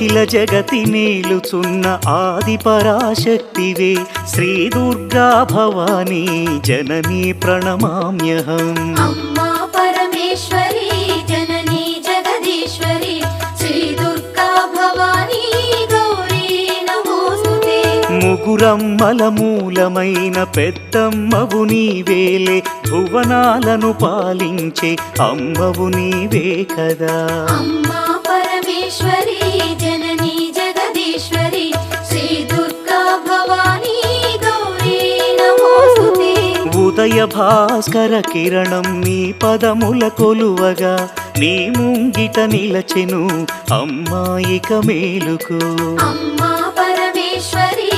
అఖిల జగతి నేలుచున్న ఆది పరాశక్తివే శ్రీ దుర్గా భవానీ జననీ ప్రణమామ్యహం. అమ్మా పరమేశ్వరి జననీ జగదీశ్వరి శ్రీ దుర్గా భవానీ గౌరీ నమోస్తుతే. ముగురమ్మల మూలమైన పెద్దమ్మవు నీవేలే భువనాలను పాలించే అమ్మవు నీవే కదా. అమ్మా పరమేశ్వరి జననీ జగదీశ్వరి శ్రీ దుర్గా భవానీ గౌరీ నమోస్తుతే. ఉదయ భాస్కర కిరణం నీ పదముల కొలువగా నీ ముంగిట నిలచెను అమ్మాయిక మేలుకు. అమ్మా పరమేశ్వరి